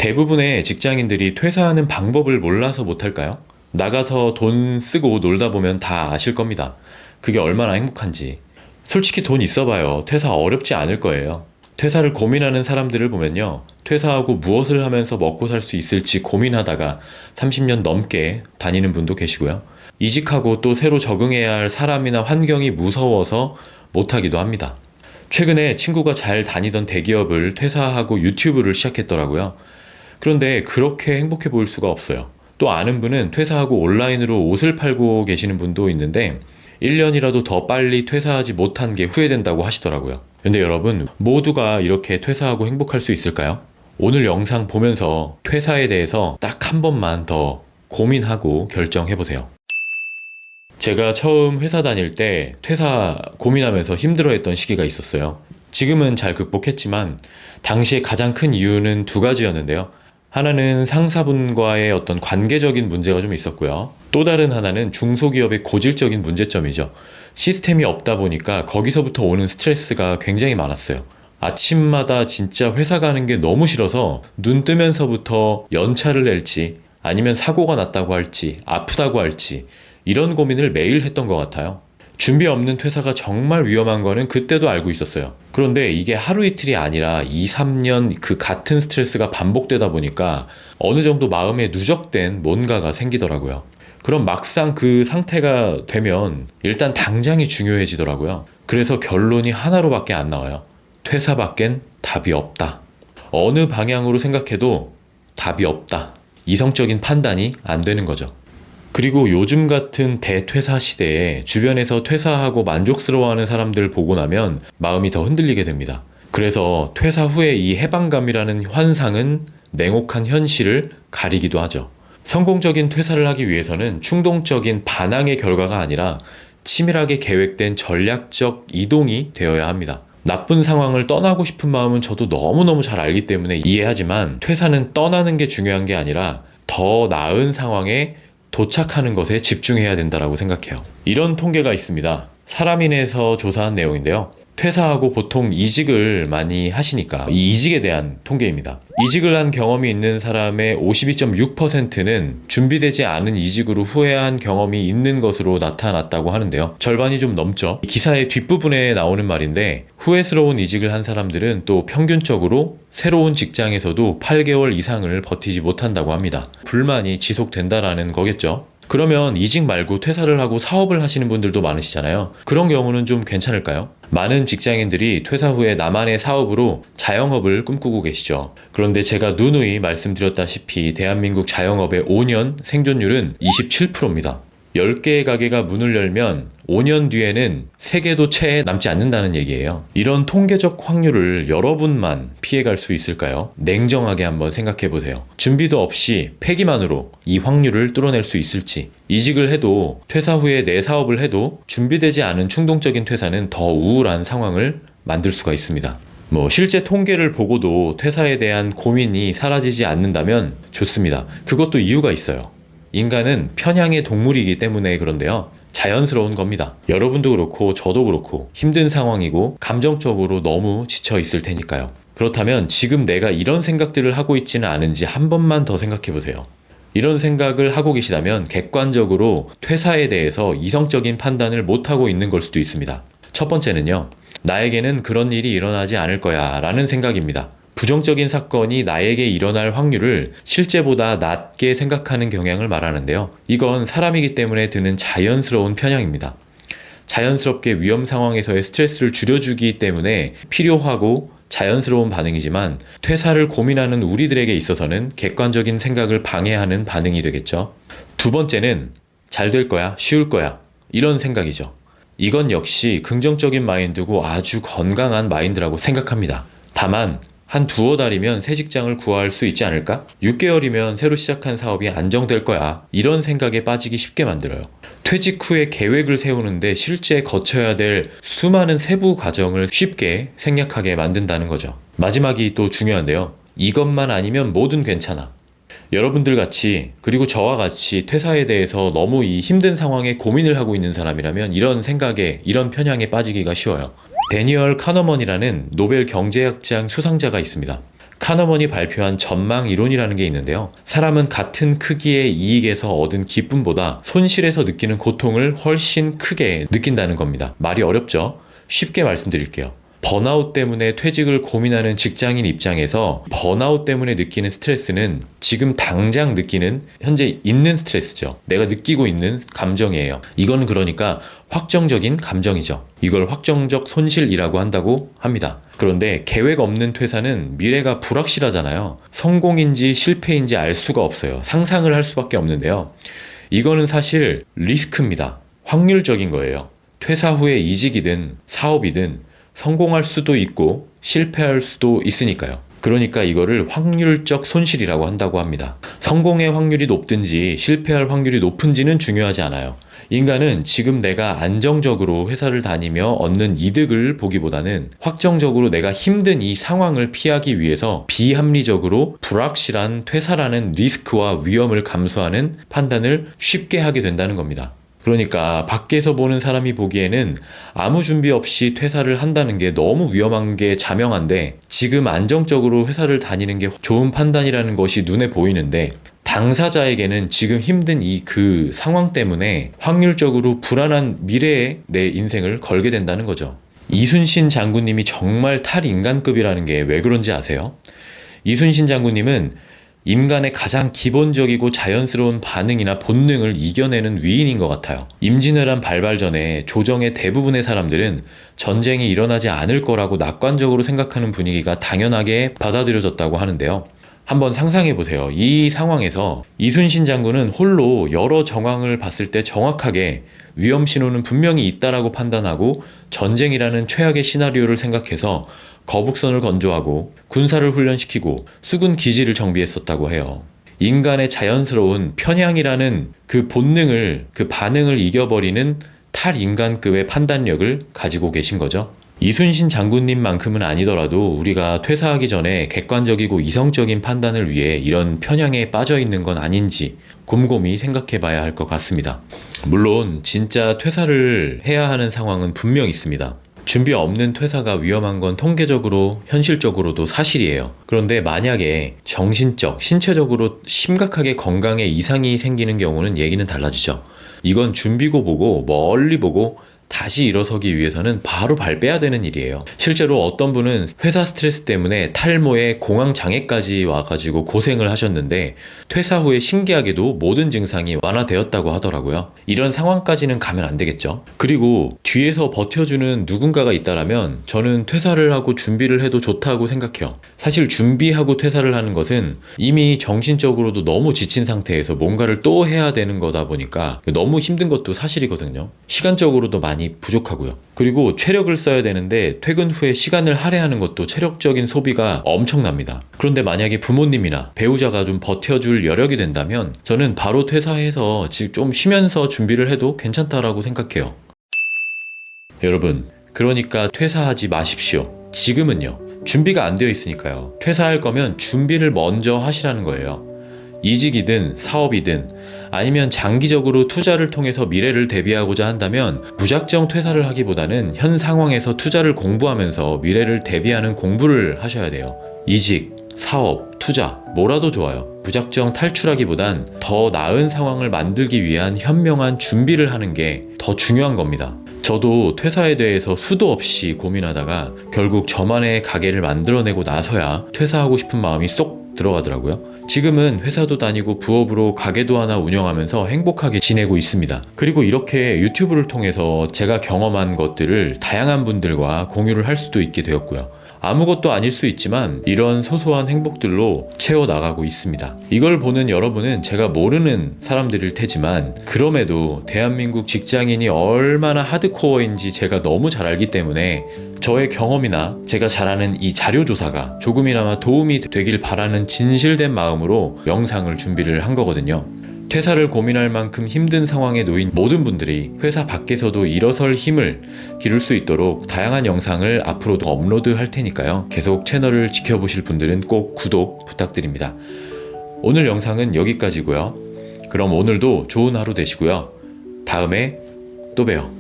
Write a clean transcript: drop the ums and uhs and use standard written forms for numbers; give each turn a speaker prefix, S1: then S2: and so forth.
S1: 대부분의 직장인들이 퇴사하는 방법을 몰라서 못할까요? 나가서 돈 쓰고 놀다 보면 다 아실 겁니다. 그게 얼마나 행복한지. 솔직히 돈 있어봐요. 퇴사 어렵지 않을 거예요. 퇴사를 고민하는 사람들을 보면요. 퇴사하고 무엇을 하면서 먹고 살 수 있을지 고민하다가 30년 넘게 다니는 분도 계시고요. 이직하고 또 새로 적응해야 할 사람이나 환경이 무서워서 못하기도 합니다. 최근에 친구가 잘 다니던 대기업을 퇴사하고 유튜브를 시작했더라고요. 그런데 그렇게 행복해 보일 수가 없어요. 또 아는 분은 퇴사하고 온라인으로 옷을 팔고 계시는 분도 있는데 1년이라도 더 빨리 퇴사하지 못한 게 후회된다고 하시더라고요. 근데 여러분, 모두가 이렇게 퇴사하고 행복할 수 있을까요? 오늘 영상 보면서 퇴사에 대해서 딱 한 번만 더 고민하고 결정해보세요. 제가 처음 회사 다닐 때 퇴사 고민하면서 힘들어했던 시기가 있었어요. 지금은 잘 극복했지만 당시에 가장 큰 이유는 두 가지였는데요. 하나는 상사분과의 어떤 관계적인 문제가 좀 있었고요. 또 다른 하나는 중소기업의 고질적인 문제점이죠. 시스템이 없다 보니까 거기서부터 오는 스트레스가 굉장히 많았어요. 아침마다 진짜 회사 가는 게 너무 싫어서 눈 뜨면서부터 연차를 낼지 아니면 사고가 났다고 할지 아프다고 할지 이런 고민을 매일 했던 것 같아요. 준비 없는 퇴사가 정말 위험한 거는 그때도 알고 있었어요. 그런데 이게 하루 이틀이 아니라 2, 3년 그 같은 스트레스가 반복되다 보니까 어느 정도 마음에 누적된 뭔가가 생기더라고요. 그럼 막상 그 상태가 되면 일단 당장이 중요해지더라고요. 그래서 결론이 하나로밖에 안 나와요. 퇴사밖엔 답이 없다. 어느 방향으로 생각해도 답이 없다. 이성적인 판단이 안 되는 거죠. 그리고 요즘 같은 대퇴사 시대에 주변에서 퇴사하고 만족스러워하는 사람들 보고 나면 마음이 더 흔들리게 됩니다. 그래서 퇴사 후에 이 해방감이라는 환상은 냉혹한 현실을 가리기도 하죠. 성공적인 퇴사를 하기 위해서는 충동적인 반항의 결과가 아니라 치밀하게 계획된 전략적 이동이 되어야 합니다. 나쁜 상황을 떠나고 싶은 마음은 저도 너무너무 잘 알기 때문에 이해하지만 퇴사는 떠나는 게 중요한 게 아니라 더 나은 상황에 도착하는 것에 집중해야 된다고 생각해요. 이런 통계가 있습니다. 사람인에서 조사한 내용인데요. 퇴사하고 보통 이직을 많이 하시니까 이 이직에 대한 통계입니다. 이직을 한 경험이 있는 사람의 52.6%는 준비되지 않은 이직으로 후회한 경험이 있는 것으로 나타났다고 하는데요. 절반이 좀 넘죠. 기사의 뒷부분에 나오는 말인데 후회스러운 이직을 한 사람들은 또 평균적으로 새로운 직장에서도 8개월 이상을 버티지 못한다고 합니다. 불만이 지속된다라는 거겠죠. 그러면 이직 말고 퇴사를 하고 사업을 하시는 분들도 많으시잖아요. 그런 경우는 좀 괜찮을까요? 많은 직장인들이 퇴사 후에 나만의 사업으로 자영업을 꿈꾸고 계시죠. 그런데 제가 누누이 말씀드렸다시피 대한민국 자영업의 5년 생존율은 27%입니다. 10개의 가게가 문을 열면 5년 뒤에는 3개도 채 남지 않는다는 얘기예요. 이런 통계적 확률을 여러분만 피해갈 수 있을까요? 냉정하게 한번 생각해 보세요. 준비도 없이 패기만으로 이 확률을 뚫어낼 수 있을지. 이직을 해도 퇴사 후에 내 사업을 해도 준비되지 않은 충동적인 퇴사는 더 우울한 상황을 만들 수가 있습니다. 실제 통계를 보고도 퇴사에 대한 고민이 사라지지 않는다면 좋습니다. 그것도 이유가 있어요. 인간은 편향의 동물이기 때문에 그런데요. 자연스러운 겁니다. 여러분도 그렇고 저도 그렇고 힘든 상황이고 감정적으로 너무 지쳐 있을 테니까요. 그렇다면 지금 내가 이런 생각들을 하고 있지는 않은지 한 번만 더 생각해 보세요. 이런 생각을 하고 계시다면 객관적으로 퇴사에 대해서 이성적인 판단을 못하고 있는 걸 수도 있습니다. 첫 번째는요. 나에게는 그런 일이 일어나지 않을 거야 라는 생각입니다. 부정적인 사건이 나에게 일어날 확률을 실제보다 낮게 생각하는 경향을 말하는데요. 이건 사람이기 때문에 드는 자연스러운 편향입니다. 자연스럽게 위험 상황에서의 스트레스를 줄여주기 때문에 필요하고 자연스러운 반응이지만 퇴사를 고민하는 우리들에게 있어서는 객관적인 생각을 방해하는 반응이 되겠죠. 두 번째는 잘 될 거야, 쉬울 거야 이런 생각이죠. 이건 역시 긍정적인 마인드고 아주 건강한 마인드라고 생각합니다. 다만 한 두어 달이면 새 직장을 구할 수 있지 않을까? 6개월이면 새로 시작한 사업이 안정될 거야. 이런 생각에 빠지기 쉽게 만들어요. 퇴직 후에 계획을 세우는데 실제 거쳐야 될 수많은 세부 과정을 쉽게 생략하게 만든다는 거죠. 마지막이 또 중요한데요. 이것만 아니면 뭐든 괜찮아. 여러분들 같이 그리고 저와 같이 퇴사에 대해서 너무 이 힘든 상황에 고민을 하고 있는 사람이라면 이런 생각에 이런 편향에 빠지기가 쉬워요. 데니얼 카너먼이라는 노벨 경제학상 수상자가 있습니다. 카너먼이 발표한 전망 이론이라는 게 있는데요. 사람은 같은 크기의 이익에서 얻은 기쁨보다 손실에서 느끼는 고통을 훨씬 크게 느낀다는 겁니다. 말이 어렵죠? 쉽게 말씀드릴게요. 번아웃 때문에 퇴직을 고민하는 직장인 입장에서 번아웃 때문에 느끼는 스트레스는 지금 당장 느끼는 현재 있는 스트레스죠. 내가 느끼고 있는 감정이에요. 이건 그러니까 확정적인 감정이죠. 이걸 확정적 손실이라고 한다고 합니다. 그런데 계획 없는 퇴사는 미래가 불확실하잖아요. 성공인지 실패인지 알 수가 없어요. 상상을 할 수밖에 없는데요. 이거는 사실 리스크입니다. 확률적인 거예요. 퇴사 후에 이직이든 사업이든 성공할 수도 있고 실패할 수도 있으니까요. 그러니까 이거를 확률적 손실이라고 한다고 합니다. 성공의 확률이 높든지 실패할 확률이 높은지는 중요하지 않아요. 인간은 지금 내가 안정적으로 회사를 다니며 얻는 이득을 보기보다는 확정적으로 내가 힘든 이 상황을 피하기 위해서 비합리적으로 불확실한 퇴사라는 리스크와 위험을 감수하는 판단을 쉽게 하게 된다는 겁니다. 그러니까 밖에서 보는 사람이 보기에는 아무 준비 없이 퇴사를 한다는 게 너무 위험한 게 자명한데, 지금 안정적으로 회사를 다니는 게 좋은 판단이라는 것이 눈에 보이는데, 당사자에게는 지금 힘든 이 그 상황 때문에 확률적으로 불안한 미래에 내 인생을 걸게 된다는 거죠. 이순신 장군님이 정말 탈인간급이라는 게 왜 그런지 아세요? 이순신 장군님은 인간의 가장 기본적이고 자연스러운 반응이나 본능을 이겨내는 위인인 것 같아요. 임진왜란 발발 전에 조정의 대부분의 사람들은 전쟁이 일어나지 않을 거라고 낙관적으로 생각하는 분위기가 당연하게 받아들여졌다고 하는데요. 한번 상상해 보세요. 이 상황에서 이순신 장군은 홀로 여러 정황을 봤을 때 정확하게 위험 신호는 분명히 있다라고 판단하고 전쟁이라는 최악의 시나리오를 생각해서 거북선을 건조하고 군사를 훈련시키고 수군 기지를 정비했었다고 해요. 인간의 자연스러운 편향이라는 그 본능을, 그 반응을 이겨버리는 탈인간급의 판단력을 가지고 계신 거죠. 이순신 장군님만큼은 아니더라도 우리가 퇴사하기 전에 객관적이고 이성적인 판단을 위해 이런 편향에 빠져 있는 건 아닌지 곰곰이 생각해 봐야 할 것 같습니다. 물론 진짜 퇴사를 해야 하는 상황은 분명 있습니다. 준비 없는 퇴사가 위험한 건 통계적으로, 현실적으로도 사실이에요. 그런데 만약에 정신적, 신체적으로 심각하게 건강에 이상이 생기는 경우는 얘기는 달라지죠. 이건 준비고 보고 멀리 보고 다시 일어서기 위해서는 바로 발 빼야 되는 일이에요. 실제로 어떤 분은 회사 스트레스 때문에 탈모에 공황장애까지 와가지고 고생을 하셨는데 퇴사 후에 신기하게도 모든 증상이 완화되었다고 하더라고요. 이런 상황까지는 가면 안 되겠죠. 그리고 뒤에서 버텨주는 누군가가 있다라면 저는 퇴사를 하고 준비를 해도 좋다고 생각해요. 사실 준비하고 퇴사를 하는 것은 이미 정신적으로도 너무 지친 상태에서 뭔가를 또 해야 되는 거다 보니까 너무 힘든 것도 사실이거든요. 시간적으로도 많이 부족하고요. 그리고 체력을 써야 되는데 퇴근 후에 시간을 할애하는 것도 체력적인 소비가 엄청납니다. 그런데 만약에 부모님이나 배우자가 좀 버텨줄 여력이 된다면 저는 바로 퇴사해서 좀 쉬면서 준비를 해도 괜찮다라고 생각해요. 여러분, 그러니까 퇴사하지 마십시오. 지금은요. 준비가 안 되어 있으니까요. 퇴사할 거면 준비를 먼저 하시라는 거예요. 이직이든 사업이든 아니면 장기적으로 투자를 통해서 미래를 대비하고자 한다면 무작정 퇴사를 하기보다는 현 상황에서 투자를 공부하면서 미래를 대비하는 공부를 하셔야 돼요. 이직, 사업, 투자 뭐라도 좋아요. 무작정 탈출하기보단 더 나은 상황을 만들기 위한 현명한 준비를 하는 게 더 중요한 겁니다. 저도 퇴사에 대해서 수도 없이 고민하다가 결국 저만의 가게를 만들어내고 나서야 퇴사하고 싶은 마음이 쏙 들어가더라고요. 지금은 회사도 다니고 부업으로 가게도 하나 운영하면서 행복하게 지내고 있습니다. 그리고 이렇게 유튜브를 통해서 제가 경험한 것들을 다양한 분들과 공유를 할 수도 있게 되었고요. 아무것도 아닐 수 있지만 이런 소소한 행복들로 채워나가고 있습니다. 이걸 보는 여러분은 제가 모르는 사람들일 테지만 그럼에도 대한민국 직장인이 얼마나 하드코어인지 제가 너무 잘 알기 때문에 저의 경험이나 제가 잘 아는 이 자료조사가 조금이나마 도움이 되길 바라는 진실된 마음으로 영상을 준비를 한 거거든요. 퇴사를 고민할 만큼 힘든 상황에 놓인 모든 분들이 회사 밖에서도 일어설 힘을 기를 수 있도록 다양한 영상을 앞으로도 업로드할 테니까요. 계속 채널을 지켜보실 분들은 꼭 구독 부탁드립니다. 오늘 영상은 여기까지고요. 그럼 오늘도 좋은 하루 되시고요. 다음에 또 봬요.